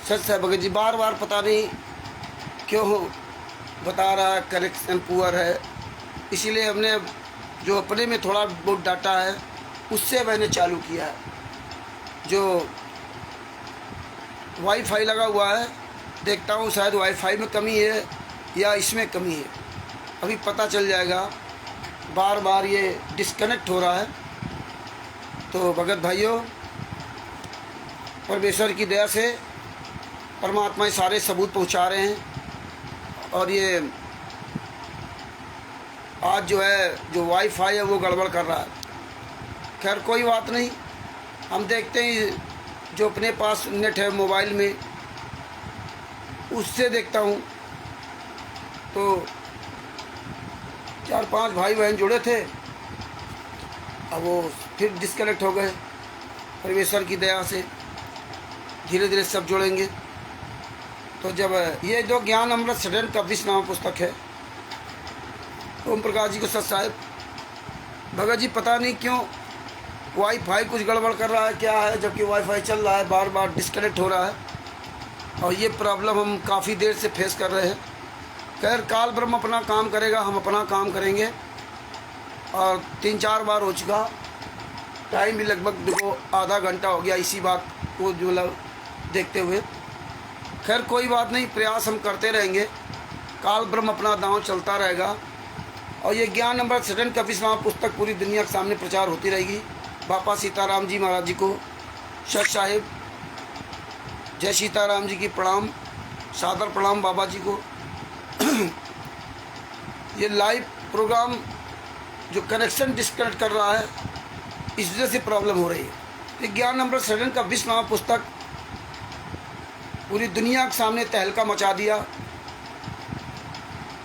सच है भगत जी, बार बार पता नहीं क्यों बता रहा है कनेक्शन पुअर है। इसीलिए हमने जो अपने में थोड़ा बहुत डाटा है उससे मैंने चालू किया है। जो वाईफाई लगा हुआ है, देखता हूँ शायद वाईफाई में कमी है या इसमें कमी है, अभी पता चल जाएगा। बार बार ये डिस्कनेक्ट हो रहा है। तो भगत भाइयों, परमेश्वर की दया से परमात्मा ये सारे सबूत पहुंचा रहे हैं। और ये आज जो है जो वाईफाई है वो गड़बड़ कर रहा है। खैर कोई बात नहीं, हम देखते हैं जो अपने पास नेट है मोबाइल में उससे देखता हूँ। तो 4-5 भाई बहन जुड़े थे, अब वो फिर डिस्कनेक्ट हो गए। परमेश्वर की दया से धीरे धीरे सब जुड़ेंगे। तो जब ये जो ज्ञान अमृत सडन कब्जिश नाम पुस्तक है, ओम प्रकाश जी को सच साहिब भगत जी पता नहीं क्यों वाईफाई कुछ गड़बड़ कर रहा है क्या है, जबकि वाईफाई चल रहा है, बार बार डिस्कनेक्ट हो रहा है। और ये प्रॉब्लम हम काफ़ी देर से फेस कर रहे हैं। खैर काल ब्रह्म अपना काम करेगा, हम अपना काम करेंगे। और 3-4 बार हो चुका, टाइम भी लगभग देखो आधा घंटा हो गया इसी बात को जो देखते हुए। खैर कोई बात नहीं, प्रयास हम करते रहेंगे, काल ब्रह्म अपना दांव चलता रहेगा। और ये ज्ञान अमृत सडन कब्जिश नाम पुस्तक पूरी दुनिया के सामने प्रचार होती रहेगी। बापा सीताराम जी महाराज जी को सच साहिब जय सीताराम जी की प्रणाम, सादर प्रणाम बाबा जी को। ये लाइव प्रोग्राम जो कनेक्शन डिस्कनेक्ट कर रहा है इस वजह से प्रॉब्लम हो रही है। ये ज्ञान अमृत सडन कब्जिश नाम पुस्तक पूरी दुनिया के सामने तहलका मचा दिया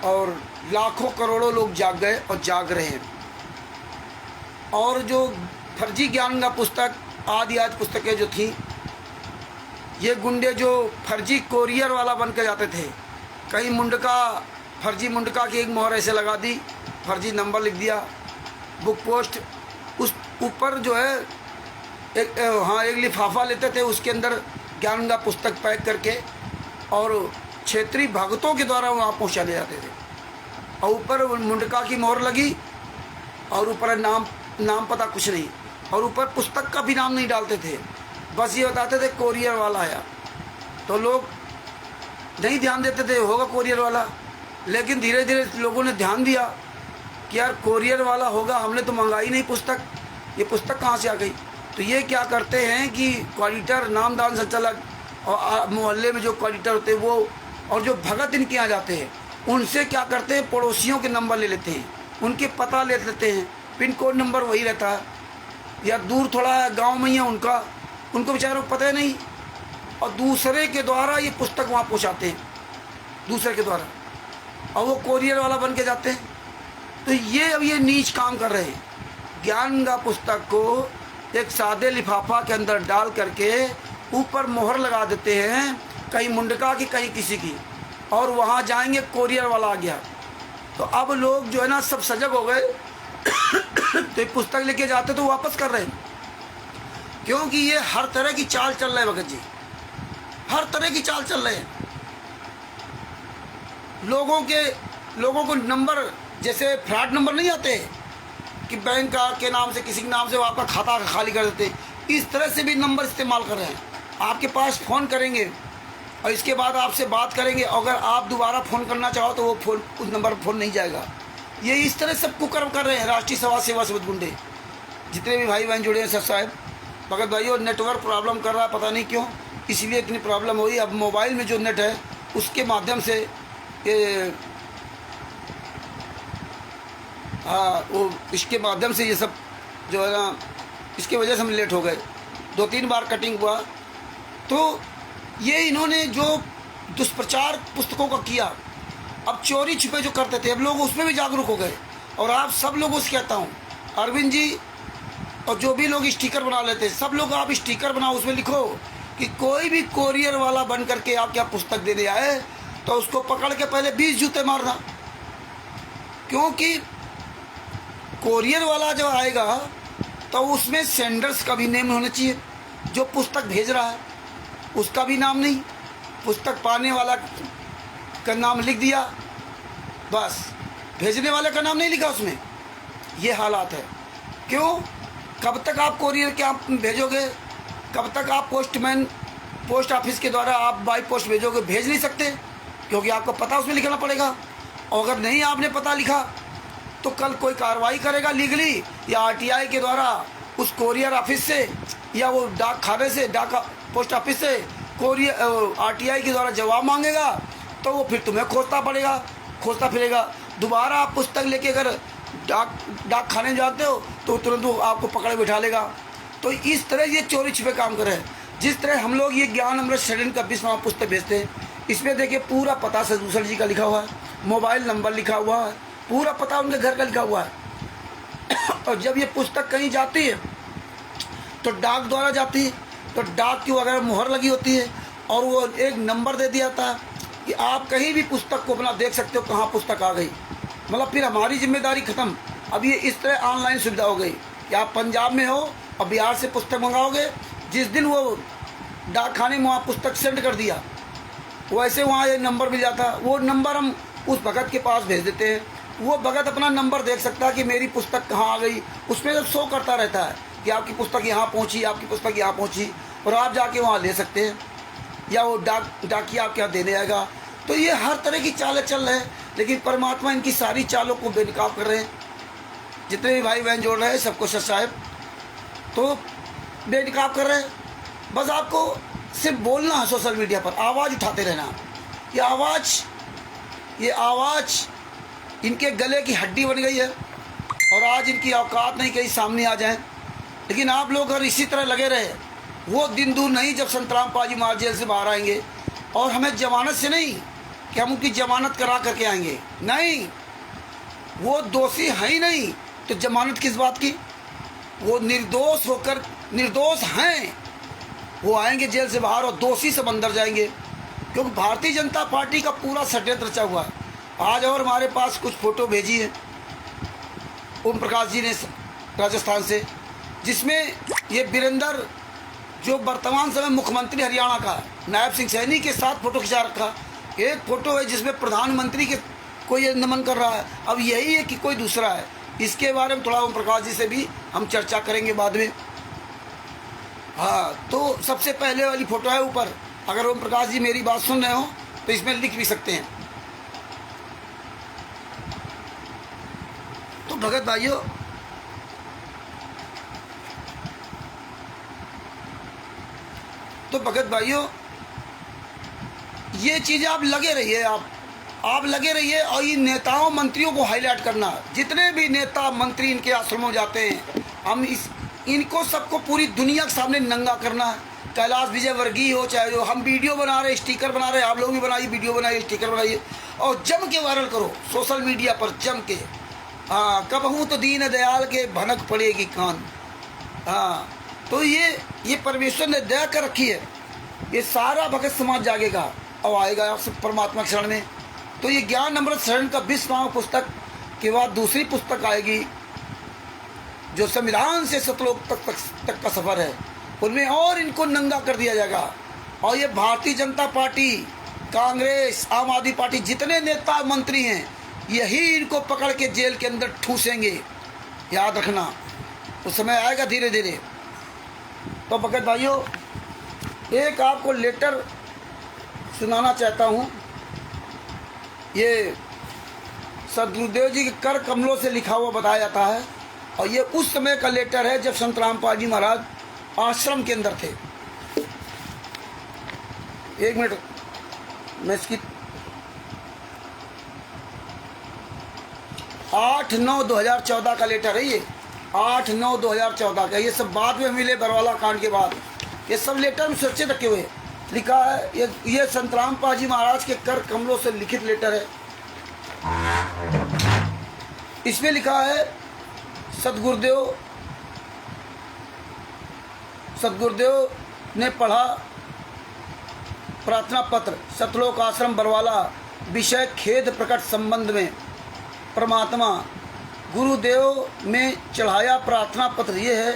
और लाखों करोड़ों लोग जाग गए और जाग रहे हैं। और जो फर्जी ज्ञान का पुस्तक आदि पुस्तकें जो थी, ये गुंडे जो फर्जी कोरियर वाला बन के जाते थे, कहीं मुंडका फर्जी मुंडका की एक मोहर ऐसे लगा दी, फर्जी नंबर लिख दिया, बुक पोस्ट, उस ऊपर जो है एक लिफाफा लेते थे, उसके अंदर ज्ञान का पुस्तक पैक करके और क्षेत्रीय भक्तों के द्वारा वहाँ पहुँचा ले जाते थे। और ऊपर मुंडका की मोहर लगी और ऊपर नाम पता कुछ नहीं, और ऊपर पुस्तक का भी नाम नहीं डालते थे, बस ये बताते थे कोरियर वाला आया। तो लोग नहीं ध्यान देते थे होगा कोरियर वाला, लेकिन धीरे धीरे लोगों ने ध्यान दिया कि यार कोरियर वाला होगा, हमने तो मंगाई नहीं पुस्तक, ये पुस्तक कहाँ से आ गई। तो ये क्या करते हैं कि क्वाडिटर, नामदान संचालक और मोहल्ले में जो क्वाडिटर होते हैं वो, और जो भगत इनके यहाँ जाते हैं, उनसे क्या करते हैं पड़ोसियों के नंबर ले लेते हैं, उनके पता ले लेते हैं, पिन कोड नंबर वही रहता है, या दूर थोड़ा गांव में ही है उनको बेचारों को पता ही नहीं, और दूसरे के द्वारा ये पुस्तक वहाँ पहुँचाते हैं, दूसरे के द्वारा, और वो कोरियर वाला बन के जाते हैं। तो ये अब ये नीच काम कर रहे हैं। ज्ञान का पुस्तक को एक सादे लिफाफा के अंदर डाल करके ऊपर मोहर लगा देते हैं, कहीं मुंडका की कहीं किसी की, और वहाँ जाएंगे कोरियर वाला आ गया। तो अब लोग जो है ना सब सजग हो गए। तो ये पुस्तक लेके जाते तो वापस कर रहे हैं, क्योंकि ये हर तरह की चाल चल रहा है भगत जी, हर तरह की चाल चल रहे हैं। लोगों को नंबर, जैसे फ्रॉड नंबर नहीं आते कि बैंक का के नाम से किसी के नाम से वो आपका खाता खाली कर देते, इस तरह से भी नंबर इस्तेमाल कर रहे हैं। आपके पास फ़ोन करेंगे और इसके बाद आपसे बात करेंगे, अगर आप दोबारा फ़ोन करना चाहो तो वो फ़ोन उस नंबर पर फ़ोन नहीं जाएगा। ये इस तरह सब कुकर्म कर रहे हैं राष्ट्रीय समाज सेवा समिति गुंडे, जितने भी भाई बहन जुड़े हैं। सर साहब भगत भाइयों, नेटवर्क प्रॉब्लम कर रहा है, पता नहीं क्यों, इसीलिए इतनी प्रॉब्लम हुई। अब मोबाइल में जो नेट है उसके माध्यम से ये वो इसके माध्यम से ये सब जो है ना, इसकी वजह से हम लेट हो गए, 2-3 बार कटिंग हुआ। तो ये इन्होंने जो दुष्प्रचार पुस्तकों का किया, अब चोरी छुपे जो करते थे, अब लोग उसमें भी जागरूक हो गए। और आप सब लोगों से कहता हूँ, अरविंद जी और जो भी लोग स्टिकर बना लेते हैं, सब लोग आप स्टिकर बनाओ, उसमें लिखो कि कोई भी कोरियर वाला बन करके आप क्या पुस्तक देने आए तो उसको पकड़ के पहले 20 जूते मारना। क्योंकि कोरियर वाला जब आएगा तो उसमें सेंडर्स का भी नेम होना चाहिए, जो पुस्तक भेज रहा है उसका भी नाम नहीं, पुस्तक पाने वाला का नाम लिख दिया, बस भेजने वाले का नाम नहीं लिखा उसमें। ये हालात है। क्यों? कब तक आप कोरियर के आप भेजोगे? कब तक आप पोस्टमैन पोस्ट ऑफिस के द्वारा आप बाई पोस्ट भेजोगे? भेज नहीं सकते, क्योंकि आपको पता उसमें लिखना पड़ेगा। और अगर नहीं आपने पता लिखा तो कल कोई कार्रवाई करेगा लीगली, या आरटीआई के द्वारा उस कोरियर ऑफिस से या वो डाक खाने से, डाक पोस्ट ऑफिस से कोरियर आरटीआई के द्वारा जवाब मांगेगा, तो वो फिर तुम्हें खोजता फिरेगा। दोबारा आप पुस्तक लेके अगर डाक खाने जाते हो तो तुरंत वो आपको पकड़े बिठा लेगा। तो इस तरह ये चोरी छिपे काम कर रहे हैं। जिस तरह हम लोग ये ज्ञान अमृत शरण का 20वां पुस्तक भेजते हैं, इसमें देखिए पूरा पता सदूसर जी का लिखा हुआ है, मोबाइल नंबर लिखा हुआ है, पूरा पता उनके घर का लिखा हुआ है। और जब ये पुस्तक कहीं जाती है तो डाक द्वारा जाती है, तो डाक की अगर मुहर लगी होती है और वो एक नंबर दे दिया था कि आप कहीं भी पुस्तक को अपना देख सकते हो कहाँ पुस्तक आ गई। मतलब फिर हमारी जिम्मेदारी ख़त्म। अब ये इस तरह ऑनलाइन सुविधा हो गई कि आप पंजाब में हो और बिहार से पुस्तक मंगाओगे, जिस दिन वो डाक खाने में वहाँ पुस्तक सेंड कर दिया, वैसे वहाँ ये नंबर मिल जाता। वो नंबर हम उस भगत के पास भेज देते हैं, वो भगत अपना नंबर देख सकता है कि मेरी पुस्तक कहाँ आ गई। उसमें जब शो करता रहता है कि आपकी पुस्तक यहाँ पहुँची, आपकी पुस्तक यहाँ पहुँची, और आप जाके वहाँ ले सकते हैं, या वो डाकिया आपके यहाँ देने आएगा। तो ये हर तरह की चालें चल रहे हैं, लेकिन परमात्मा इनकी सारी चालों को बेनकाब कर रहे हैं। जितने भी भाई बहन जोड़ रहे हैं सबको सच साहब तो बेनकाब कर रहे हैं। बस आपको सिर्फ बोलना है, सोशल मीडिया पर आवाज़ उठाते रहना। ये आवाज़ इनके गले की हड्डी बन गई है, और आज इनकी औकात नहीं कहीं सामने आ जाए। लेकिन आप लोग अगर इसी तरह लगे रहे, वो दिन दूर नहीं जब संतराम पाजी महाराज जेल से बाहर आएंगे, और हमें जमानत से नहीं कि हम उनकी जमानत करा करके आएंगे, नहीं, वो दोषी है ही नहीं, तो जमानत किस बात की? वो निर्दोष होकर, निर्दोष हैं, वो आएंगे जेल से बाहर और दोषी सब अंदर जाएंगे। क्योंकि भारतीय जनता पार्टी का पूरा षड्यंत्र रचा हुआ है। आज और हमारे पास कुछ फ़ोटो भेजी है ओम प्रकाश जी ने राजस्थान से, जिसमें ये वीरेंद्र जो वर्तमान समय मुख्यमंत्री हरियाणा का नायब सिंह सैनी के साथ फ़ोटो खिंचा रखा। एक फ़ोटो है जिसमें प्रधानमंत्री के कोई नमन कर रहा है। अब यही है कि कोई दूसरा है। इसके बारे में थोड़ा ओम प्रकाश जी से भी हम चर्चा करेंगे बाद में। हाँ, तो सबसे पहले वाली फ़ोटो है ऊपर। अगर ओम प्रकाश जी मेरी बात सुन रहे हो तो इसमें लिख भी सकते हैं। तो भगत भाइयों, ये चीज़ें आप लगे रहिए, आप लगे रहिए। और ये नेताओं मंत्रियों को हाईलाइट करना, जितने भी नेता मंत्री इनके आश्रमों जाते हैं, हम इनको सबको पूरी दुनिया के सामने नंगा करना है। कैलाश विजयवर्गीय हो, चाहे जो हम वीडियो बना रहे, स्टिकर बना रहे, आप लोग भी बनाइए, वीडियो बनाइए, स्टिकर बनाइए, और जम के वायरल करो सोशल मीडिया पर, जम के। हाँ, कबहू तो दीन दयाल के भनक पड़ेगी कान। हाँ, तो ये परमेश्वर ने दया कर रखी है। ये सारा भगत समाज जागेगा और आएगा आप सब परमात्मा शरण में। तो ये ज्ञान अमृत शरण का 20वां पुस्तक के बाद दूसरी पुस्तक आएगी, जो संविधान से सतलोक तक का सफ़र है। उनमें और इनको नंगा कर दिया जाएगा। और ये भारतीय जनता पार्टी, कांग्रेस, आम आदमी पार्टी, जितने नेता मंत्री हैं, यही इनको पकड़ के जेल के अंदर ठूसेंगे। याद रखना, उस समय आएगा धीरे धीरे। तो भगत भाइयों, एक आपको लेटर सुनाना चाहता हूँ। ये सदगुरुदेव जी के कर कमलों से लिखा हुआ बताया जाता है, और ये उस समय का लेटर है जब संतराम पाजी महाराज आश्रम के अंदर थे। एक मिनट, मैं इसकी 8/9/2014 का लेटर है। ये 8/9/2014 का। ये सब बाद में मिले बरवाला कांड के बाद। ये सब लेटर में सुरक्षित रखे हुए लिखा है। ये संतराम पाजी महाराज के कर कमलों से लिखित लेटर है। इसमें लिखा है, सदगुरुदेव ने पढ़ा प्रार्थना पत्र, सतलोक आश्रम बरवाला, विषय खेद प्रकट संबंध में परमात्मा गुरुदेव में चढ़ाया प्रार्थना पत्र। ये है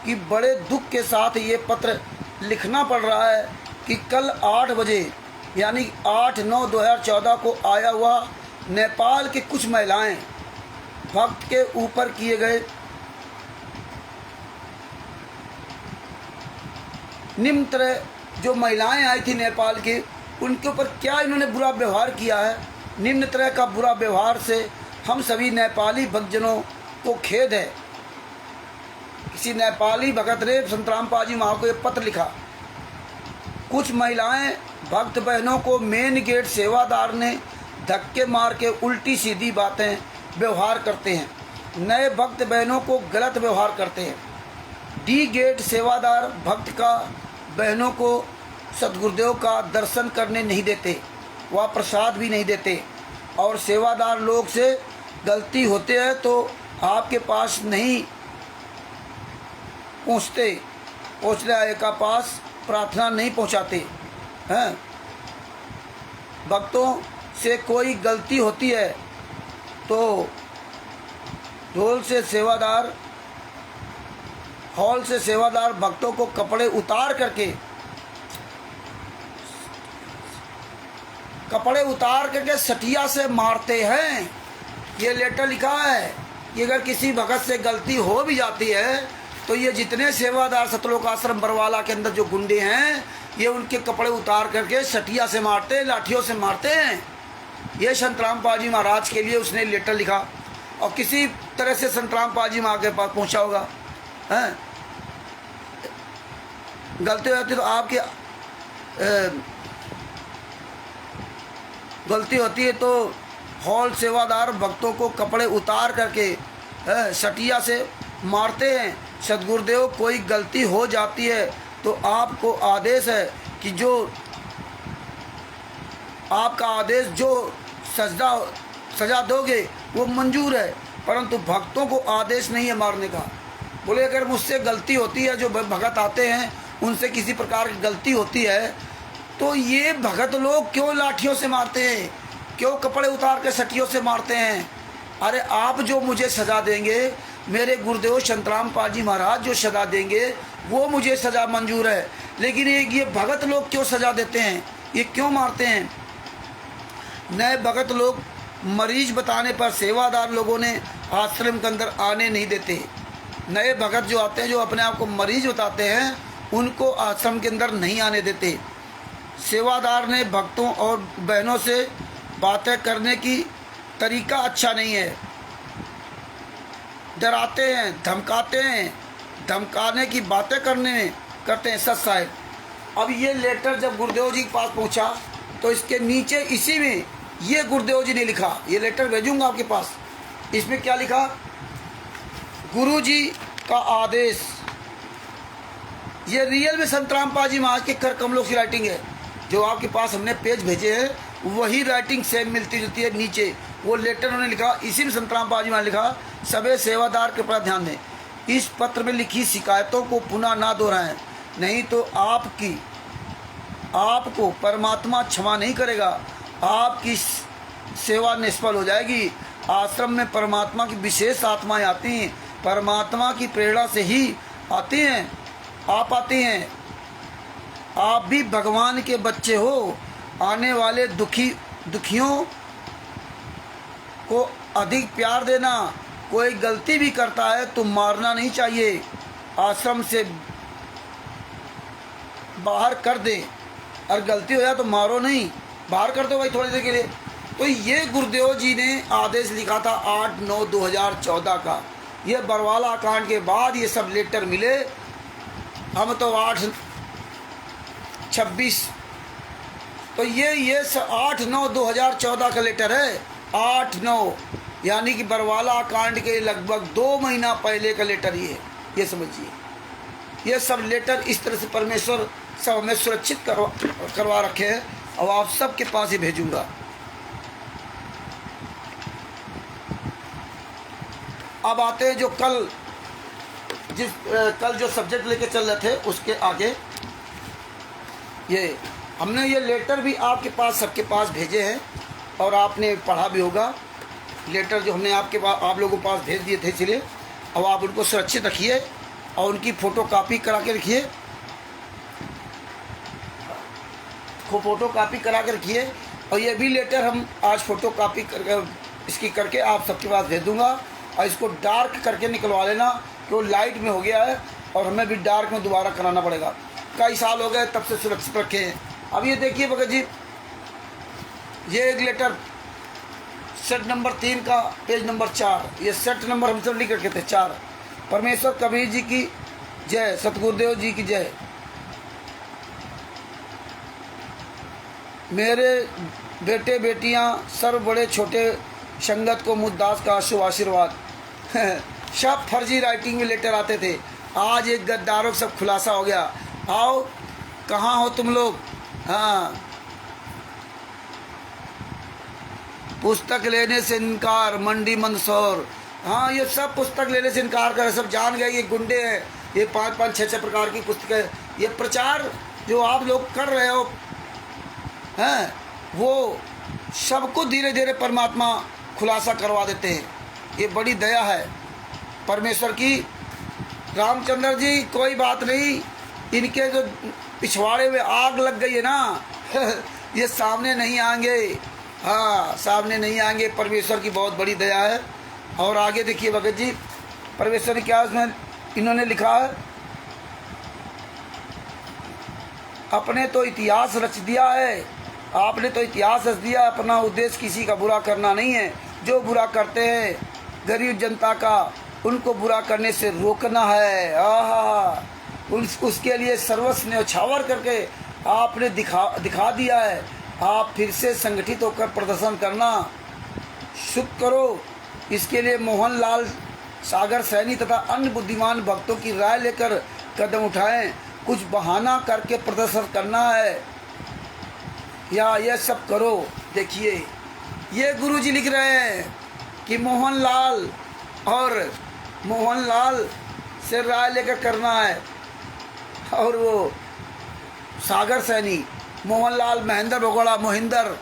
कि बड़े दुख के साथ ये पत्र लिखना पड़ रहा है कि कल 8 बजे यानी 8/9/2014 को आया हुआ नेपाल की कुछ महिलाएं भक्त के ऊपर किए गए निम्न तरह जो महिलाएं आई थी नेपाल की, उनके ऊपर क्या इन्होंने बुरा व्यवहार किया है। निम्न तरह का बुरा व्यवहार से हम सभी नेपाली भक्तजनों को खेद है। किसी नेपाली भगत ने संतराम पाजी महा को ये पत्र लिखा। कुछ महिलाएं भक्त बहनों को मेन गेट सेवादार ने धक्के मार के उल्टी सीधी बातें व्यवहार करते हैं। नए भक्त बहनों को गलत व्यवहार करते हैं। डी गेट सेवादार भक्त का बहनों को सतगुरुदेव का दर्शन करने नहीं देते, वह प्रसाद भी नहीं देते, और सेवादार लोग से गलती होते हैं तो आपके पास नहीं पहुँचने आए का पास प्रार्थना नहीं पहुँचाते हैं। भक्तों से कोई गलती होती है तो हॉल से सेवादार भक्तों को कपड़े उतार करके सटिया से मारते हैं। ये लेटर लिखा है कि अगर किसी भगत से गलती हो भी जाती है तो ये जितने सेवादार सतलोक आश्रम बरवाला के अंदर जो गुंडे हैं, ये उनके कपड़े उतार करके सटिया से मारते हैं, लाठियों से मारते हैं। ये संतराम पाजी महाराज के लिए उसने लेटर लिखा और किसी तरह से संतराम पाजी महा के पास पहुंचा होगा। हैं गलती होती तो आपकी गलती होती है तो हॉल सेवादार भक्तों को कपड़े उतार करके सटिया से मारते हैं। सदगुरुदेव कोई गलती हो जाती है तो आपको आदेश है कि जो आपका आदेश जो सजा दोगे वो मंजूर है, परंतु भक्तों को आदेश नहीं है मारने का। बोले अगर मुझसे गलती होती है, जो भगत आते हैं उनसे किसी प्रकार की गलती होती है तो ये भगत लोग क्यों लाठियों से मारते हैं, क्यों कपड़े उतार के सटियों से मारते हैं। अरे आप जो मुझे सज़ा देंगे, मेरे गुरुदेव संतराम पाजी महाराज जो सज़ा देंगे वो मुझे सज़ा मंजूर है, लेकिन ये भगत लोग क्यों सज़ा देते हैं, ये क्यों मारते हैं। नए भगत लोग मरीज बताने पर सेवादार लोगों ने आश्रम के अंदर आने नहीं देते। नए भगत जो आते हैं, जो अपने आप को मरीज बताते हैं, उनको आश्रम के अंदर नहीं आने देते। सेवादार ने भक्तों और बहनों से बातें करने की तरीका अच्छा नहीं है। डराते हैं, धमकाते हैं, धमकाने की बातें करते हैं सत साहिब। अब ये लेटर जब गुरुदेव जी के पास पहुंचा तो इसके नीचे इसी में ये गुरुदेव जी ने लिखा, ये लेटर भेजूंगा आपके पास। इसमें क्या लिखा, गुरु जी का आदेश। ये रियल में संतराम पाजी महाराज के कर कमलों की राइटिंग है। जो आपके पास हमने पेज भेजे हैं वही राइटिंग सेम मिलती जुलती है। नीचे वो लेटर उन्होंने लिखा, इसी में संतराम पाजी महाराज लिखा, सभी सेवादार के प्रति ध्यान दें, इस पत्र में लिखी शिकायतों को पुनः ना दोहराएं, नहीं तो आपको परमात्मा क्षमा नहीं करेगा, आपकी सेवा निष्फल हो जाएगी। आश्रम में परमात्मा की विशेष आत्माएं आती हैं, परमात्मा की प्रेरणा से ही आती हैं, आप आती हैं। आप भी भगवान के बच्चे हो। आने वाले दुखियों को अधिक प्यार देना। कोई गलती भी करता है तो मारना नहीं चाहिए, आश्रम से बाहर कर दे, और गलती हो जाए तो मारो नहीं, बाहर कर दो भाई थोड़ी देर के लिए। तो ये गुरुदेव जी ने आदेश लिखा था 8/9/2014 का। ये बरवाला कांड के बाद ये सब लेटर मिले। हम तो 8/26, तो ये 8/9/2014 का लेटर है। 8/9 यानी कि बरवाला कांड के लगभग 2 महीना पहले का लेटर ये समझिए। ये सब लेटर इस तरह से परमेश्वर सब हमें सुरक्षित करवा रखे हैं, और आप सबके पास ही भेजूंगा। अब आते हैं जो कल जो सब्जेक्ट लेके चल रहे थे उसके आगे। ये हमने ये लेटर भी आपके पास सबके पास भेजे हैं और आपने पढ़ा भी होगा। लेटर जो हमने आप लोगों के पास भेज दिए थे, इसलिए अब आप उनको सुरक्षित रखिए और उनकी फ़ोटो कॉपी करा के रखिए। को फ़ोटो कापी करा कर रखिए। और ये भी लेटर हम आज फ़ोटो कापी कर इसकी करके आप सबके पास भेज दूँगा। और इसको डार्क करके निकलवा लेना कि वो लाइट में हो गया है और हमें भी डार्क में दोबारा कराना पड़ेगा। कई साल हो गए तब से सुरक्षित रखे हैं। अब ये देखिए भगत जी, ये एक लेटर सेट नंबर 3 का पेज नंबर 4, ये सेट नंबर हम सब लिख रखे थे 4। परमेश्वर कबीर जी की जय, सतगुरुदेव जी की जय। मेरे बेटे बेटियां सर्व बड़े छोटे संगत को मुद्दास का शुभ आशीर्वाद। सब फर्जी राइटिंग में लेटर आते थे, आज एक गद्दारों का सब खुलासा हो गया। आओ, कहाँ हो तुम लोग? हाँ, पुस्तक लेने से इनकार, मंडी मंदसौर। हाँ, ये सब पुस्तक लेने से इनकार कर, सब जान गए ये गुंडे हैं, ये 5-5, 6-6 प्रकार की पुस्तकें। ये प्रचार जो आप लोग कर रहे हो हैं, वो सबको धीरे धीरे परमात्मा खुलासा करवा देते हैं। ये बड़ी दया है परमेश्वर की। रामचंद्र जी, कोई बात नहीं, इनके जो पिछवाड़े में आग लग गई है ना ये सामने नहीं आएंगे। हाँ, सामने नहीं आएंगे। परमेश्वर की बहुत बड़ी दया है। और आगे देखिए भगत जी, परमेश्वर ने क्या उसमें इन्होंने लिखा है, अपने तो इतिहास रच दिया है, आपने तो इतिहास रच दिया। अपना उद्देश्य किसी का बुरा करना नहीं है, जो बुरा करते हैं गरीब जनता का, उनको बुरा करने से रोकना है। आहा, उसके लिए सर्वस्व न्यौछावर करके आपने दिखा दिया है। आप फिर से संगठित होकर प्रदर्शन करना शुरू करो। इसके लिए मोहनलाल, सागर सैनी तथा अन्य बुद्धिमान भक्तों की राय लेकर कदम उठाएं। कुछ बहाना करके प्रदर्शन करना है या यह सब करो। देखिए, ये गुरुजी लिख रहे हैं कि मोहनलाल से राय लेकर करना है। और वो सागर सैनी, मोहनलाल, महेंद्र भगोड़ा, मोहिंदर,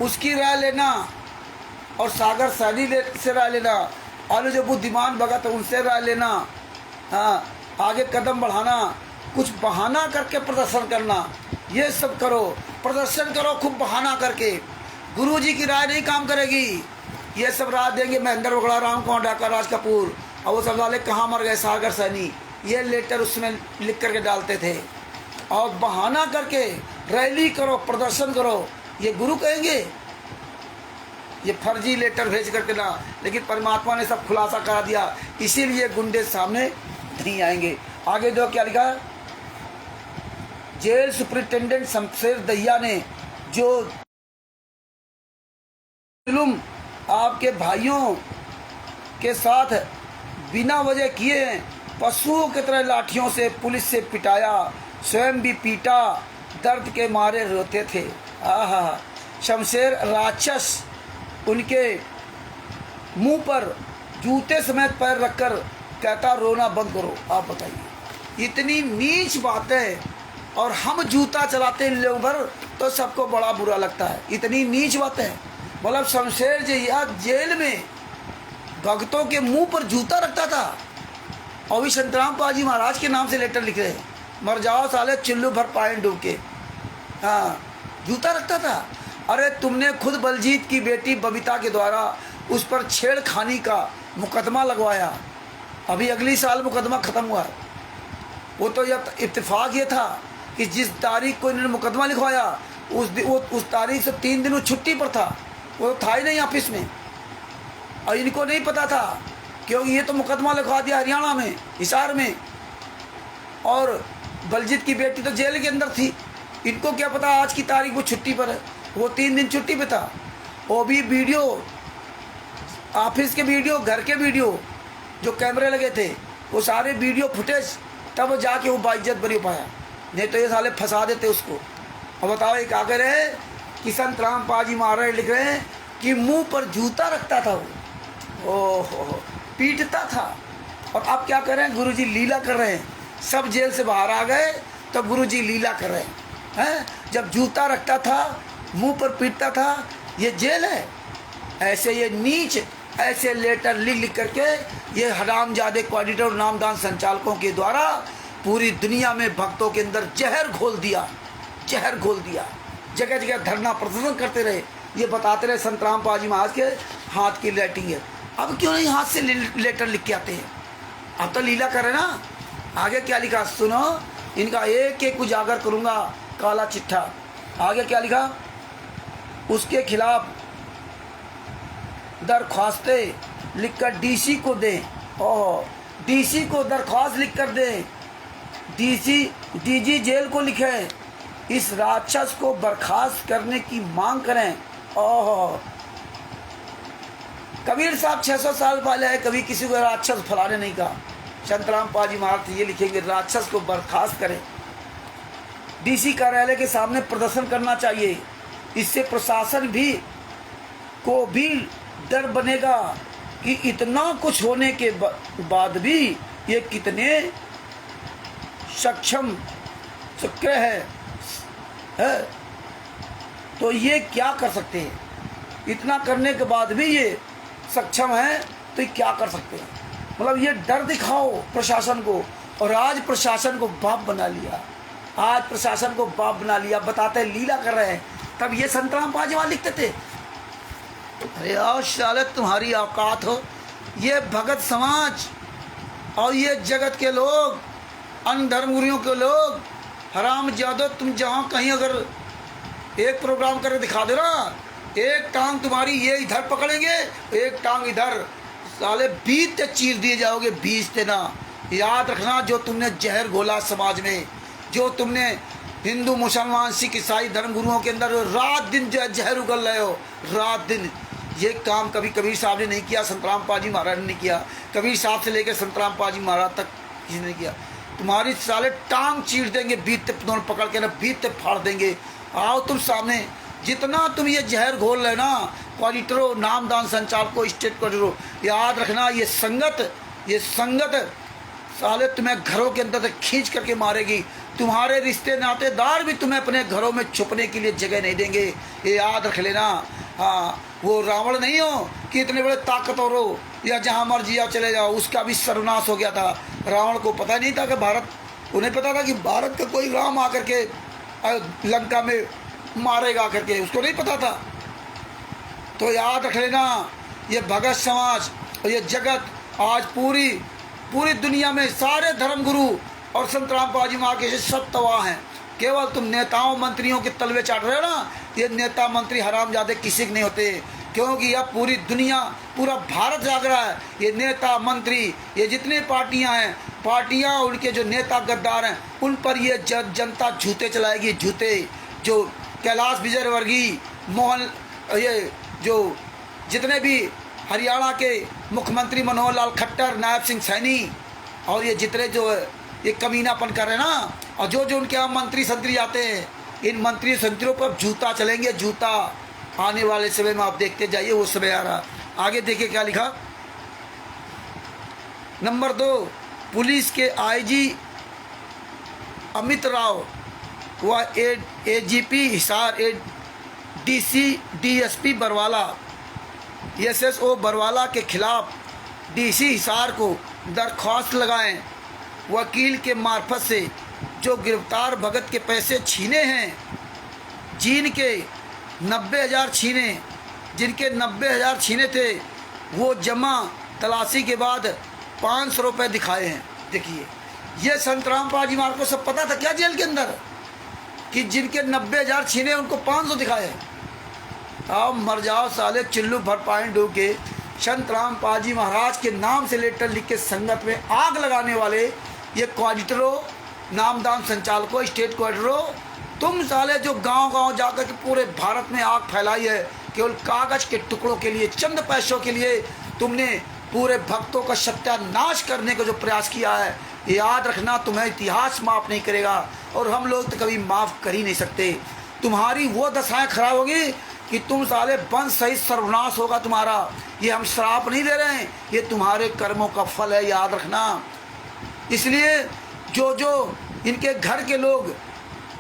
उसकी राय लेना और सागर सैनी से राय लेना, और जो बुद्धिमान भगत है उनसे राय लेना। हाँ, आगे कदम बढ़ाना, कुछ बहाना करके प्रदर्शन करना, ये सब करो। प्रदर्शन करो खूब बहाना करके। गुरुजी की राय नहीं काम करेगी। ये सब राय देंगे महेंद्र भगोड़ा, राम कुमार ढाका, राज कपूर, और वो सब वाले कहाँ मर गए, सागर सैनी, ये लेटर उसमें लिख करके डालते थे। और बहाना करके रैली करो, प्रदर्शन करो, ये गुरु कहेंगे? ये फर्जी लेटर भेज करके ना। लेकिन परमात्मा ने सब खुलासा करा दिया, इसीलिए गुंडे सामने नहीं आएंगे। आगे दो क्या लिखा, जेल सुपरिटेंडेंट शमशेर दहिया ने जो जुल्म आपके भाइयों के साथ बिना वजह किए पशुओं की तरह लाठियों से पुलिस से पिटाया, स्वयं भी पीटा, दर्द के मारे रोते थे। आहा, शमशेर राक्षस उनके मुंह पर जूते समेत पैर रखकर कहता, रोना बंद करो। आप बताइए, इतनी नीच बातें, और हम जूता चलाते इन लोगों पर तो सबको बड़ा बुरा लगता है। इतनी नीच बातें, मतलब शमशेर जी यहाँ जेल में भक्तों के मुंह पर जूता रखता था। और भी संतराम पाजी महाराज के नाम से लेटर लिख रहे, मर जाओ साले चिल्लू भर पाए डूब के। हाँ, जूता रखता था। अरे तुमने खुद बलजीत की बेटी बबीता के द्वारा उस पर छेड़खानी का मुकदमा लगवाया। अभी अगली साल मुकदमा ख़त्म हुआ। वो तो जब इत्तेफाक ये था कि जिस तारीख को इन्होंने मुकदमा लिखवाया उस तारीख से 3 दिन वो छुट्टी पर था, वो था ही नहीं ऑफिस में। और इनको नहीं पता था, क्योंकि ये तो मुकदमा लिखवा दिया हरियाणा में, हिसार में, और बलजीत की बेटी तो जेल के अंदर थी। इनको क्या पता आज की तारीख वो छुट्टी पर है। वो 3 दिन छुट्टी पे था। वो भी वीडियो, ऑफिस के वीडियो, घर के वीडियो, जो कैमरे लगे थे, वो सारे वीडियो फुटेज, तब जाके वो बाइज्जत बरी पाया। नहीं तो ये साले फंसा देते उसको। और बताओ ये क्या करे, किशन राम पाजी महाराज लिख रहे हैं कि मुंह पर जूता रखता था वो, ओहो, पीटता था। और अब क्या करें, गुरुजी लीला कर रहे हैं। सब जेल से बाहर आ गए तो गुरुजी लीला कर रहे हैं। जब जूता रखता था, मुंह पर पीटता था, ये जेल है? ऐसे ये नीच, ऐसे लेटर लिख करके ये हरामजादे कोऑर्डिनेटर और नामदान संचालकों के द्वारा पूरी दुनिया में भक्तों के अंदर जहर घोल दिया। जहर घोल दिया, जगह जगह धरना प्रदर्शन करते रहे, ये बताते रहे संतराम पाजी महाराज के हाथ की राइटिंग है। अब क्यों नहीं हाथ से लेटर लिख के आते हैं? अब तो लीला करे ना। आगे क्या लिखा सुनो, इनका एक एक उजागर करूंगा काला चिट्ठा। आगे क्या लिखा, उसके खिलाफ दरख्वास्तें लिखकर डीसी को दें। ओह, डीसी को दरख्वास्त लिख कर दें, डीजी जेल को लिखें, इस राक्षस को बर्खास्त करने की मांग करें। ओह, कबीर साहब 600 साल पहले है, कभी किसी को राक्षस फलाने नहीं कहा। संतराम पाजी महाराज ये लिखेंगे राक्षस को बर्खास्त करें, डीसी कार्यालय के सामने प्रदर्शन करना चाहिए। इससे प्रशासन भी को भी डर बनेगा कि इतना कुछ होने के बाद भी ये कितने सक्षम सक्रिय है। तो ये क्या कर सकते हैं? इतना करने के बाद भी ये सक्षम है तो ये क्या कर सकते हैं? मतलब ये डर दिखाओ प्रशासन को, और आज प्रशासन को बाप बना लिया, आज प्रशासन को बाप बना लिया। बताते लीला कर रहे हैं, तब ये संतराम पाजी वहाँ लिखते थे। अरे आओ शायद तुम्हारी औकात हो, ये भगत समाज और ये जगत के लोग, अन्य धर्मगुरुओं के लोग, हराम जादो, तुम जहाँ कहीं अगर एक प्रोग्राम करके दिखा दे ना, एक टांग तुम्हारी ये इधर पकड़ेंगे, एक टांग इधर, साले बीच चीर दिए जाओगे, बीच ना। याद रखना, जो तुमने जहर घोला समाज में, जो तुमने हिंदू मुसलमान सिख ईसाई धर्मगुरुओं के अंदर रात दिन जो है जहर उगल रहे हो, रात दिन, ये काम कभी कबीर साहब ने नहीं किया, संतराम पाजी महाराज ने नहीं किया, कबीर साहब से लेकर संतराम पाजी महाराज तक किसी ने किया। तुम्हारी साले टांग चीर देंगे, बीत दोनों पकड़ के ना बीत फाड़ देंगे। आओ तुम सामने, जितना तुम ये जहर घोल रहे ना, क्वालिटरो, नामदान संचालकों, स्टेट क्वालिटरो, याद रखना ये संगत साले तुम्हें घरों के अंदर से खींच करके मारेगी। तुम्हारे रिश्ते नातेदार भी तुम्हें अपने घरों में छुपने के लिए जगह नहीं देंगे, ये याद रख लेना। हाँ, वो रावण नहीं हो कि इतने बड़े ताकतवर हो या जहाँ मर्जी आओ चले जाओ, उसका भी सर्वनाश हो गया था। रावण को पता नहीं था कि भारत, उन्हें पता था कि भारत का कोई राम आकर के लंका में मारेगा करके, उसको नहीं पता था। तो याद रख लेना, ये भगत समाज और ये जगत आज पूरी दुनिया में सारे धर्मगुरु और संतराम पाजी माँ के सब तबाह हैं। केवल तुम नेताओं मंत्रियों के तलवे चाट रहे हो ना, ये नेता मंत्री हरामजादे किसी के नहीं होते, क्योंकि अब पूरी दुनिया, पूरा भारत जाग रहा है। ये नेता मंत्री, ये जितनी पार्टियां हैं, पार्टियां, उनके जो नेता गद्दार हैं, उन पर ये जनता जूते चलाएगी, जूते। जो कैलाश विजयवर्गीय, मोहन, ये जो जितने भी हरियाणा के मुख्यमंत्री मनोहर लाल खट्टर, नायब सिंह सैनी, और ये जितने जो ये कमीनापन कर रहे हैं ना, और जो उनके यहाँ मंत्री संतरी आते हैं, इन मंत्री संतरियों पर जूता चलेंगे, जूता। आने वाले समय में आप देखते जाइए, वो समय आ रहा। आगे देखिए क्या लिखा। नंबर 2, पुलिस के आईजी अमित राव व AGP Hisar, DC DSP Barwala, SSO Barwala के खिलाफ डीसी हिसार को दरख्वास्त लगाएं। वकील के मार्फत से जो गिरफ्तार भगत के पैसे छीने हैं, जिनके 90,000 छीने थे, वो जमा तलाशी के बाद 500 रुपये दिखाए हैं। देखिए, ये संतराम पाजी महाराज को सब पता था क्या जेल के अंदर कि जिनके 90,000 छीने उनको 500 दिखाए। अब मर जाओ साले, चिल्लू भर पाए डूब के। संतराम पाजी महाराज के नाम से लेटर लिख के संगत में आग लगाने वाले ये क्वालिटरों, नामदान संचालकों, स्टेट क्वालिटरों, तुम साले जो गांव-गांव जाकर के पूरे भारत में आग फैलाई है केवल कागज के टुकड़ों के लिए, चंद पैसों के लिए, तुमने पूरे भक्तों का सत्यानाश करने का जो प्रयास किया है, याद रखना तुम्हें इतिहास माफ़ नहीं करेगा, और हम लोग तो कभी माफ़ कर ही नहीं सकते। तुम्हारी वो दशाएं खराब होगी कि तुम साले वंश सहित सर्वनाश होगा तुम्हारा। ये हम श्राप नहीं दे रहे हैं, ये तुम्हारे कर्मों का फल है, याद रखना। इसलिए जो इनके घर के लोग,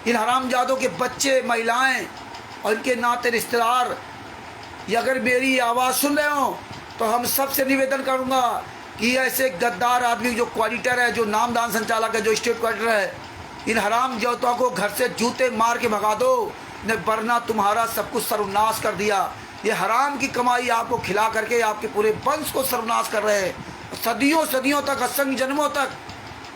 इन हरामजादों के बच्चे, महिलाएं और इनके नाते रिश्तेदार, ये अगर मेरी आवाज़ सुन रहे हो तो हम सबसे निवेदन करूंगा कि ऐसे गद्दार आदमी जो क्वालिटर है, जो नामदान संचालक है, जो स्टेट क्वालिटर है, इन हराम ज्योतों को घर से जूते मार के भगा दो, ने वरना तुम्हारा सब कुछ सर्वनाश कर दिया। ये हराम की कमाई आपको खिला करके आपके पूरे वंश को सर्वनाश कर रहे हैं। सदियों सदियों तक, असंख्य जन्मों तक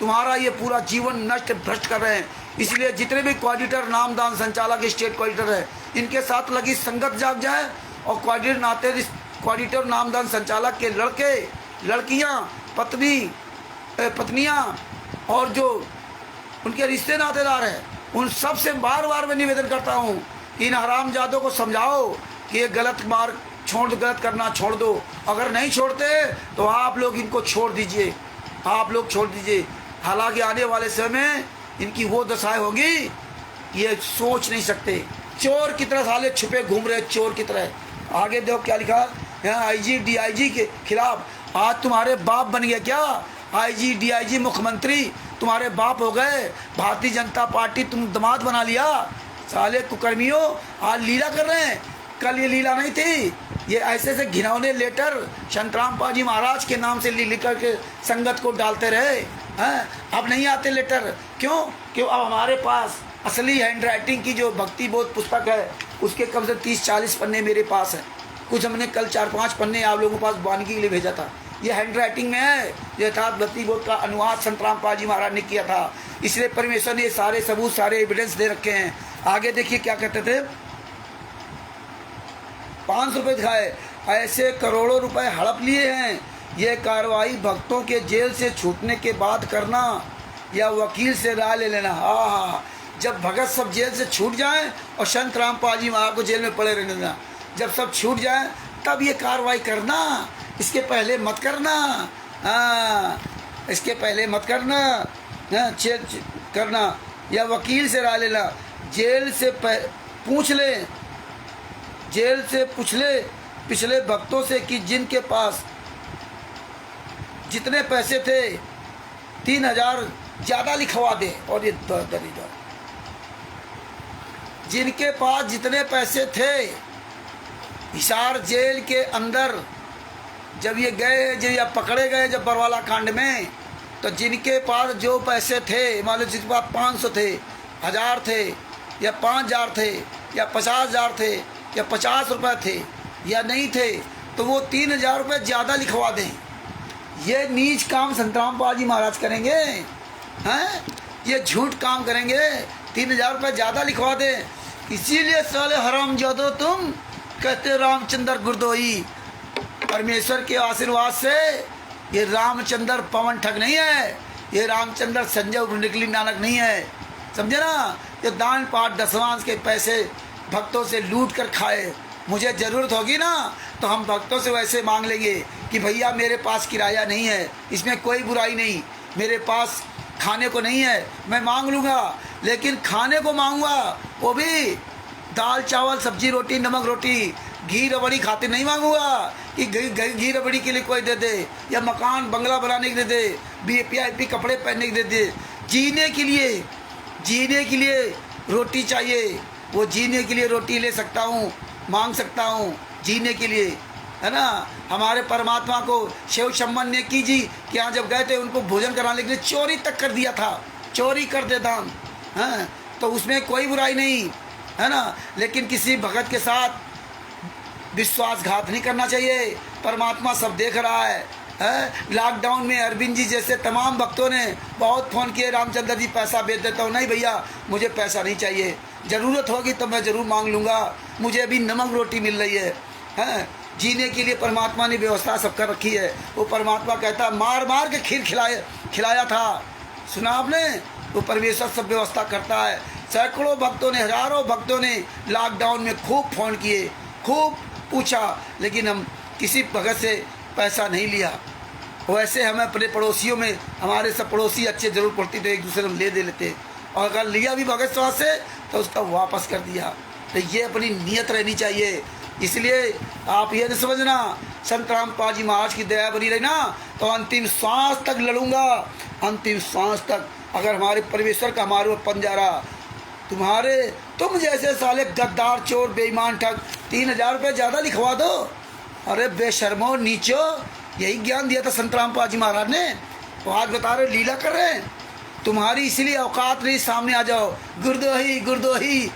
तुम्हारा ये पूरा जीवन नष्ट भ्रष्ट कर रहे हैं। इसलिए जितने भी कोऑर्डिनेटर, नामदान संचालक, स्टेट कोऑर्डिनेटर है, इनके साथ लगी संगत जाग जाए और कोऑर्डिनेटर नामदान संचालक के लड़के, लड़कियां, पत्नियां और जो उनके रिश्ते नातेदार हैं, उन सब से बार बार मैं निवेदन करता हूँ कि इन हरामजादों को समझाओ कि ये गलत मार्ग छोड़ दो, गलत करना छोड़ दो। अगर नहीं छोड़ते तो आप लोग इनको छोड़ दीजिए, आप लोग छोड़ दीजिए। हालांकि आने वाले समय में इनकी वो दशाएं होगी, ये सोच नहीं सकते। चोर की तरह साले छुपे घूम रहे, चोर की तरह। आगे देखो क्या लिखा है, IG DIG के खिलाफ। आज तुम्हारे बाप बन गया क्या? IG DIG मुख्यमंत्री तुम्हारे बाप हो गए। भारतीय जनता पार्टी तुम दामाद बना लिया। साले कुकर्मियों, आज लीला कर रहे हैं। कल ये लीला नहीं थी, ये ऐसे ऐसे घिनौने लेटर संतराम पाजी महाराज के नाम से लिख करके संगत को डालते रहे हैं। अब नहीं आते लेटर, क्यों? क्यों? अब हमारे पास असली हैंड राइटिंग की जो भक्ति बोध पुस्तक है, उसके कम से 30-40 पन्ने मेरे पास है। कुछ हमने कल 4-5 पन्ने आप लोगों के पास वानगी के लिए भेजा था। ये हैंड राइटिंग में है। यथार्थ भक्ति बोध का अनुवाद संतराम पाजी महाराज ने किया था। इसलिए परमेश्वर ने सारे सबूत, सारे एविडेंस दे रखे हैं। आगे देखिए क्या कहते थे, 500 रुपये दिखाए, ऐसे करोड़ों रुपए हड़प लिए हैं। ये कार्रवाई भक्तों के जेल से छूटने के बाद करना या वकील से राय ले लेना। हाँ, जब भगत सब जेल से छूट जाएं और संत राम पाजी महाराज को जेल में पड़े रहने देना। जब सब छूट जाएं तब ये कार्रवाई करना, इसके पहले मत करना। हाँ, इसके पहले मत करना। करना या वकील से राय लेना। जेल से पूछ ले, जेल से पूछ ले पिछले भक्तों से कि जिनके पास जितने पैसे थे 3000 ज़्यादा लिखवा दे। और ये दरिद्र, जिनके पास जितने पैसे थे हिसार जेल के अंदर जब ये गए, जब ये पकड़े गए, जब बरवाला कांड में, तो जिनके पास जो पैसे थे, मान लो जिनके पास 500 थे, 1000 थे या 5000 थे या 50,000 थे या 50 रुपये थे या नहीं थे, तो वो 3000 रुपये ज़्यादा लिखवा दें। ये नीच काम संतराम पाजी महाराज करेंगे? हैं? ये झूठ काम करेंगे? 3000 रुपये ज़्यादा लिखवा दें। इसीलिए साले हरामजादो तुम कहते रामचंद्र गुरदोई। परमेश्वर के आशीर्वाद से ये रामचंद्र पवन ठग नहीं है, ये रामचंद्र संजय निकली नानक नहीं है, समझे ना? ये दान पाठ दशवांश के पैसे भक्तों से लूट कर खाए। मुझे ज़रूरत होगी ना तो हम भक्तों से वैसे मांग लेंगे कि भैया मेरे पास किराया नहीं है, इसमें कोई बुराई नहीं, मेरे पास खाने को नहीं है, मैं मांग लूँगा। लेकिन खाने को मांगूंगा वो भी दाल चावल सब्जी रोटी नमक रोटी, घी रबड़ी खाते नहीं मांगूंगा कि घी रबड़ी के लिए कोई दे दे या मकान बंगला बनाने के दे दे, VIP कपड़े पहनने के दे दे। जीने के लिए रोटी चाहिए, वो जीने के लिए रोटी ले सकता हूँ, मांग सकता हूँ जीने के लिए, है ना? हमारे परमात्मा को शिव शंभन ने की जी कि यहाँ जब गए थे उनको भोजन कराने के लिए चोरी तक कर दिया था, चोरी कर दे दान, हैं? तो उसमें कोई बुराई नहीं है ना। लेकिन किसी भगत के साथ विश्वासघात नहीं करना चाहिए। परमात्मा सब देख रहा है। लॉकडाउन में अरविंद जी जैसे तमाम भक्तों ने बहुत फ़ोन किए, रामचंद्र जी पैसा भेज देता हूँ। नहीं भैया, मुझे पैसा नहीं चाहिए, ज़रूरत होगी तो मैं ज़रूर मांग लूँगा, मुझे अभी नमक रोटी मिल रही है। जीने के लिए परमात्मा ने व्यवस्था सब कर रखी है। वो परमात्मा कहता मार मार के खीर खिलाया था, सुना आपने? वो परमेश्वर सब व्यवस्था करता है। सैकड़ों भक्तों ने, हजारों भक्तों ने लॉकडाउन में खूब फ़ोन किए, खूब पूछा, लेकिन हम किसी भगत से पैसा नहीं लिया। वैसे हमें अपने पड़ोसियों में, हमारे सब पड़ोसी अच्छे ज़रूर पड़ती तो एक दूसरे को ले दे लेते, और अगर लिया भी भगत स्वास्थ्य से तो उसका वापस कर दिया। तो ये अपनी नीयत रहनी चाहिए। इसलिए आप ये नहीं समझना संत रामपाल जी महाराज की दया बनी रही ना तो अंतिम सांस तक लड़ूंगा, अंतिम सांस तक। अगर हमारे परमेश्वर का हमारे ऊपर जा रहा, तुम जैसे साले गद्दार चोर बेईमान ठग 3000 रुपये ज़्यादा लिखवा दो। अरे बेशर्मो नीचो, यही ज्ञान दिया था संत रामपाल जी महाराज ने। वो आज बता रहे लीला कर रहे हैं। तुम्हारी इसलिए औकात नहीं, सामने आ जाओ। गुरदोही गुरदोही,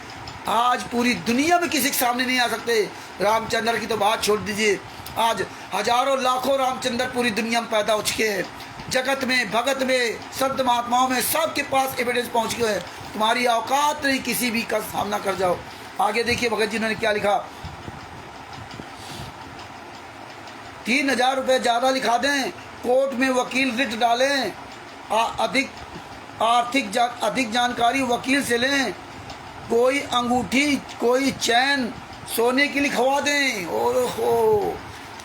आज पूरी दुनिया में किसी के सामने नहीं आ सकते। रामचंद्र की तो बात छोड़ दीजिए, आज हजारों लाखों रामचंद्र पूरी दुनिया में पैदा हो चुके हैं। जगत में, भगत में, संत महात्माओं में, सबके पास एविडेंस पहुंच गए हैं। तुम्हारी औकात नहीं, किसी भी का सामना कर जाओ। आगे देखिए भगत जी ने क्या लिखा। 3000 रुपये ज़्यादा लिखा दें, कोर्ट में वकील रिट डालें, अधिक जानकारी वकील से लें, कोई अंगूठी कोई चैन सोने की लिखवा दें। ओहो,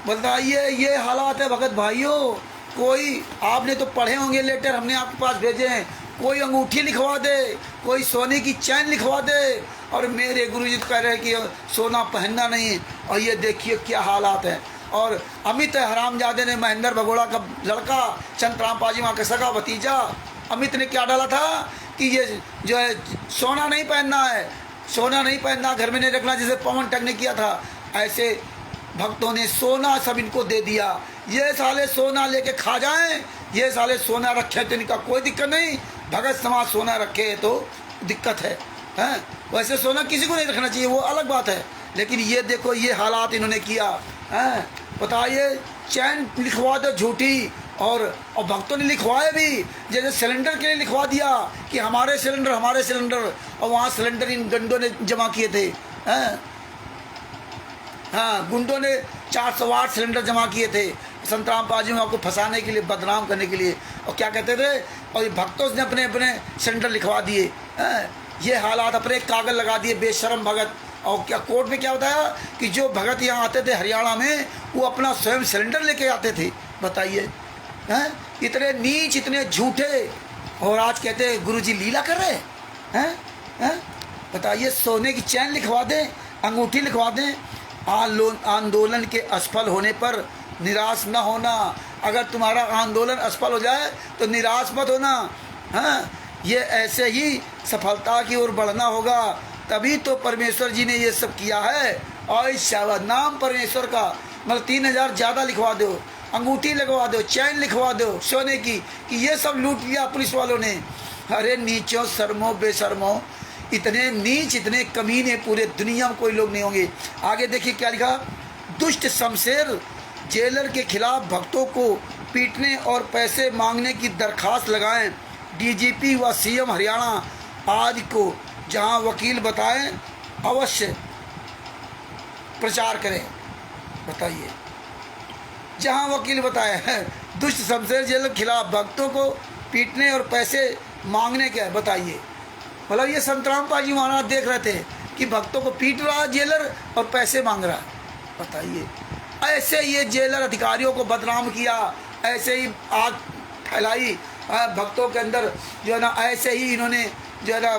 बताइए ये हालात है भगत भाइयों। कोई, आपने तो पढ़े होंगे लेटर, हमने आपके पास भेजे हैं, कोई अंगूठी लिखवा दे, कोई सोने की चैन लिखवा दे, और मेरे गुरुजी कह रहे हैं कि सोना पहनना नहीं। और ये देखिए क्या हालात हैं। और अमित हरामजादे ने, महेंद्र भगोड़ा का लड़का, चंद्रराम पाजीमा का सगा भतीजा अमित ने क्या डाला था कि ये जो है सोना नहीं पहनना है, सोना नहीं पहनना, घर में नहीं रखना, जैसे पवन टक ने किया था। ऐसे भक्तों ने सोना सब इनको दे दिया। ये साले सोना लेके खा जाएं, ये साले सोना रखे तो इनका कोई दिक्कत नहीं, भगत समाज सोना रखे तो दिक्कत है, हैं? वैसे सोना किसी को नहीं रखना चाहिए, वो अलग बात है। लेकिन ये देखो ये हालात इन्होंने किया, हैं? बताइए, चैन लिखवा दो झूठी, और भक्तों ने लिखवाए भी, जैसे सिलेंडर के लिए लिखवा दिया कि हमारे सिलेंडर, और वहाँ सिलेंडर इन गंडों ने जमा किए थे, हैं? हाँ, गुंडों ने 408 सिलेंडर जमा किए थे संतराम पाजीमा को फंसाने के लिए, बदनाम करने के लिए। और क्या कहते थे, और ये भक्तों ने अपने अपने सिलेंडर लिखवा दिए, हैं? ये हालात, अपने कागज लगा दिए, बेशरम भगत। और क्या कोर्ट में क्या बताया कि जो भगत यहाँ आते थे हरियाणा में, वो अपना स्वयं सिलेंडर लेके आते थे। बताइए, हैं? इतने नीच, इतने झूठे, और आज कहते हैं गुरुजी लीला कर रहे हैं। बताइए, सोने की चैन लिखवा दें, अंगूठी लिखवा दें। आंदोलन के असफल होने पर निराश न होना। अगर तुम्हारा आंदोलन असफल हो जाए तो निराश मत होना, हाँ? ये ऐसे ही सफलता की ओर बढ़ना होगा। तभी तो परमेश्वर जी ने ये सब किया है। और शाबाश, नाम परमेश्वर का, मतलब 3000 ज़्यादा लिखवा दो, अंगूठी लगवा दो, चैन लिखवा दो सोने की, कि ये सब लूट लिया पुलिस वालों ने। अरे नीचों, शर्मो, बेशर्मो, इतने नीच, इतने कमीने पूरे दुनिया में कोई लोग नहीं होंगे। आगे देखिए क्या लिखा। दुष्ट शमशेर जेलर के खिलाफ भक्तों को पीटने और पैसे मांगने की दरखास्त लगाएं। डीजीपी व सीएम हरियाणा आज को जहां वकील बताएं अवश्य प्रचार करें। बताइए, जहां वकील बताए हैं, दुष्ट शमशेर जेलर के खिलाफ भक्तों को पीटने और पैसे मांगने के, बताइए। मतलब ये संतराम पाजी महाराज देख रहे थे कि भक्तों को पीट रहा जेलर और पैसे मांग रहा है। बताइए, ऐसे ये जेलर अधिकारियों को बदनाम किया, ऐसे ही आग फैलाई भक्तों के अंदर, जो है ना, ऐसे ही इन्होंने जो है ना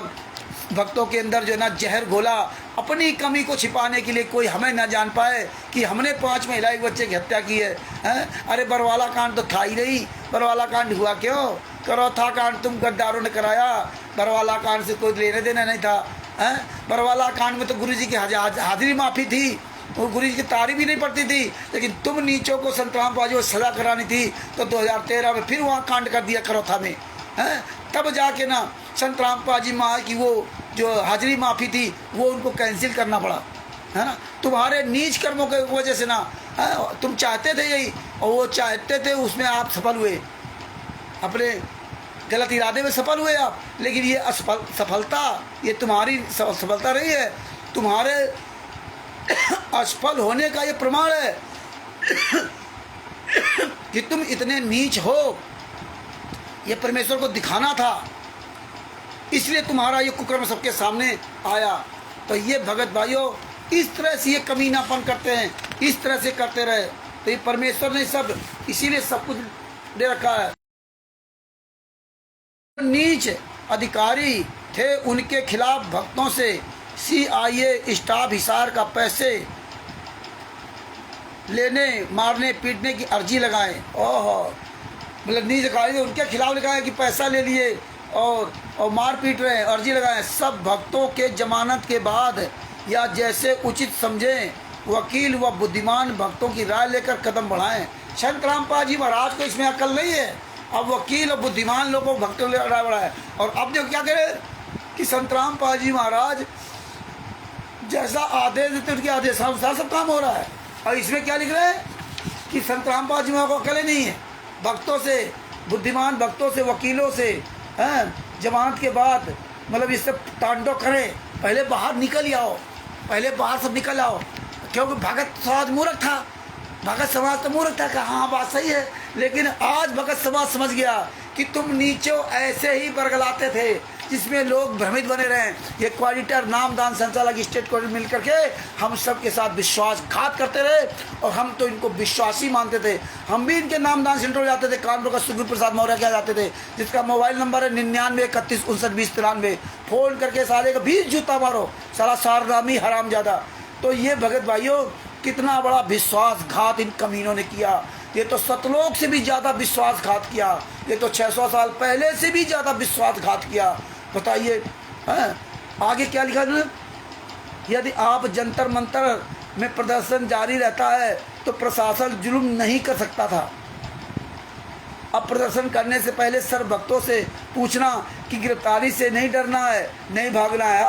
भक्तों के अंदर जो है ना जहर घोला, अपनी कमी को छिपाने के लिए, कोई हमें ना जान पाए कि हमने 5 महिला बच्चे की हत्या की है, हैं? अरे बरवाला कांड तो था ही नहीं। बरवाला कांड हुआ क्यों? करो था कांड, तुम गद्दारों ने कराया। बरवाला कांड से कोई लेने देना नहीं था, हैं? बरवाला कांड में तो गुरुजी की हाजिरी माफ़ी थी, वो गुरुजी की तारीफ भी नहीं पड़ती थी। लेकिन तुम नीचों को संतराम पाजी को सजा करानी थी, तो 2013 में फिर वहाँ कांड कर दिया करोथा में, हैं? तब जाके ना संतराम पाजी माँ की वो जो हाजिरी माफ़ी थी वो उनको कैंसिल करना पड़ा, है ना? तुम्हारे नीच कर्मों की वजह से ना, तुम चाहते थे यही, और वो चाहते थे, उसमें आप सफल हुए, अपने गलत इरादे में सफल हुए आप। लेकिन ये सफलता, ये तुम्हारी सफलता रही है, तुम्हारे असफल होने का ये प्रमाण है कि तुम इतने नीच हो। ये परमेश्वर को दिखाना था, इसलिए तुम्हारा ये कुकर्म सबके सामने आया। तो ये भगत भाइयों, इस तरह से ये कमीनापन करते हैं, इस तरह से करते रहे तो ये परमेश्वर ने सब, इसीलिए सब कुछ दे रखा है। नीच अधिकारी थे, उनके खिलाफ भक्तों से CIA स्टाफ हिसार का पैसे लेने, मारने, पीटने की अर्जी लगाएं। ओहो, मतलब नीच अधिकारी उनके खिलाफ लगाए कि पैसा ले लिए और मार पीट रहे हैं, अर्जी लगाएं। सब भक्तों के जमानत के बाद या जैसे उचित समझें, वकील व बुद्धिमान भक्तों की राय लेकर कदम बढ़ाएं। संतराम पाजी महाराज को इसमें अकल नहीं है। अब वकील और बुद्धिमान लोगों को भक्तों ने लड़ा बड़ा है। और अब देखो क्या करे कि संतराम पाजी महाराज जैसा आदेश देते उनके आदेश अनुसार सब काम हो रहा है। और इसमें क्या लिख रहे हैं कि संतराम पाजी महाराज को अकेले नहीं है, भक्तों से, बुद्धिमान भक्तों से, वकीलों से, जमानत के बाद मतलब इससे तांडव करें, पहले बाहर निकल आओ, पहले बाहर सब निकल आओ। क्योंकि भगत समाज मूर्ख था, भगत समाज तो मूर्ख था, हाँ बात सही है, लेकिन आज भगत समाज समझ गया कि तुम नीचे ऐसे ही बरगलाते थे जिसमें लोग भ्रमित बने रहे। ये क्वालिटर नामदान संचालक स्टेट को मिल करके हम सब के साथ विश्वासघात करते रहे और हम तो इनको विश्वासी मानते थे। हम भी इनके नामदान सेंटर में जाते थे, कानपुर का सुखबीर प्रसाद मौर्य क्या जाते थे, जिसका मोबाइल नंबर है 9931592093। फोन करके साले का 20 जूता मारो, साला सारनामी हरामजादा। तो ये भगत भाइयों कितना बड़ा विश्वासघात इन कमीनों ने किया। ये तो सतलोक से भी ज़्यादा विश्वासघात किया, ये तो 600 साल पहले से भी ज़्यादा विश्वासघात किया। बताइए आगे क्या लिखा है, यदि आप जंतर मंतर में प्रदर्शन जारी रहता है तो प्रशासन जुल्म नहीं कर सकता था। अब प्रदर्शन करने से पहले सर्व भक्तों से पूछना कि गिरफ्तारी से नहीं डरना है, नहीं भागना है।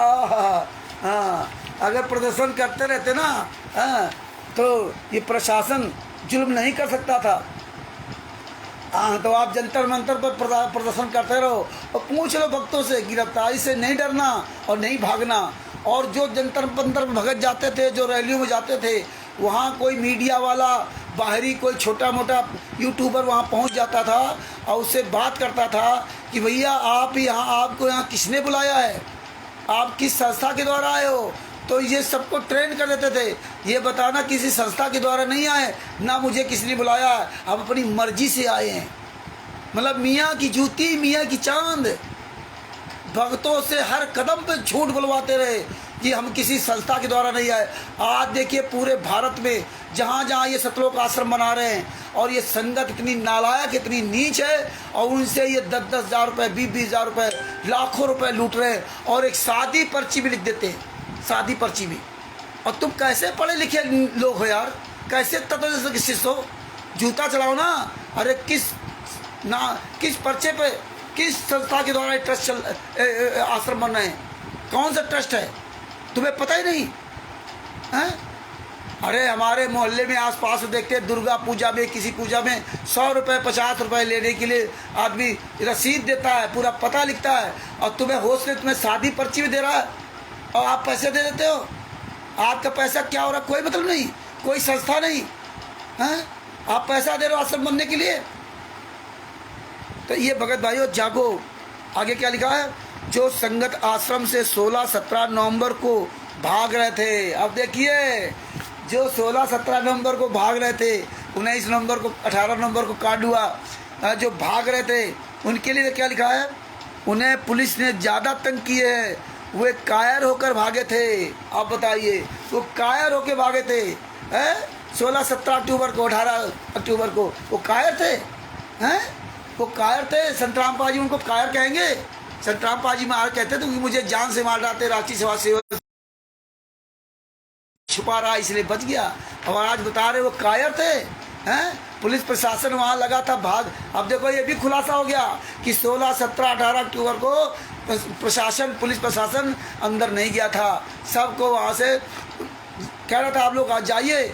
हाँ, अगर प्रदर्शन करते रहते ना तो ये प्रशासन जुल्म नहीं कर सकता था। हाँ, तो आप जंतर मंतर पर प्रदर्शन करते रहो और पूछ लो भक्तों से, गिरफ्तारी से नहीं डरना और नहीं भागना। और जो जंतर मंतर भगत जाते थे, जो रैलियों में जाते थे, वहाँ कोई मीडिया वाला बाहरी कोई छोटा मोटा यूट्यूबर वहाँ पहुँच जाता था और उससे बात करता था कि भैया आप यहाँ, आपको यहाँ किसने बुलाया है, आप किस संस्था के द्वारा आए हो। तो ये सबको ट्रेन कर देते थे, ये बताना किसी संस्था के द्वारा नहीं आए, ना मुझे किसी ने बुलाया, आप अपनी मर्जी से आए हैं। मतलब मियाँ की जूती मियाँ की चांद, भक्तों से हर कदम पे झूठ बुलवाते रहे कि हम किसी संस्था के द्वारा नहीं आए। आज देखिए पूरे भारत में जहाँ जहाँ ये सतलोक आश्रम बना रहे हैं और ये संगत इतनी नालायक, इतनी नीच है और उनसे ये 10-10 हज़ार रुपये, 20-20 हज़ार रुपये, लाखों रुपए लूट रहे हैं और एक सादी पर्ची भी लिख देते हैं, सादी पर्ची भी। और तुम कैसे पढ़े लिखे लोग हो यार, कैसे तत्व जैसे शिष्य हो, जूता चलाओ ना। अरे किस पर्चे पे, किस संस्था के द्वारा ट्रस्ट आश्रम बन रहे हैं, कौन सा ट्रस्ट है, तुम्हें पता ही नहीं है? अरे हमारे मोहल्ले में आसपास देखते हैं दुर्गा पूजा में, किसी पूजा में 100 रुपये 50 रुपये लेने के लिए आदमी रसीद देता है, पूरा पता लिखता है, और तुम्हें होश ने तुम्हें सादी पर्ची भी दे रहा है और आप पैसे दे देते हो। आपका पैसा क्या हो रहा, कोई मतलब नहीं, कोई संस्था नहीं है, आप पैसा दे रहे हो आश्रम बनने के लिए। तो ये भगत भाइयों जागो। आगे क्या लिखा है, जो संगत आश्रम से 16-17 नवंबर को भाग रहे थे। अब देखिए जो 16-17 नवंबर को भाग रहे थे, 19 नवंबर को, 18 नवंबर को कांड हुआ, जो भाग रहे थे उनके लिए क्या लिखा है, उन्हें पुलिस ने ज़्यादा तंग किए हैं, वे कायर होकर भागे थे। आप बताइए, वो कायर होकर भागे थे 16-17 अक्टूबर को, 18 अक्टूबर को वो कायर थे, हैं वो कायर थे। संतराम पाजी उनको कायर कहेंगे? संतराम पाजी मार कहते थे कि मुझे जान से मार डालते, रांची सेवा से छुपा रहा इसलिए बच गया। और आज बता रहे वो कायर थे, हैं? पुलिस प्रशासन वहाँ लगा था भाग। अब देखो ये भी खुलासा हो गया कि 16, 17, 18 अक्टूबर को प्रशासन, पुलिस प्रशासन अंदर नहीं गया था, सबको वहाँ से कह रहा था आप लोग आज जाइए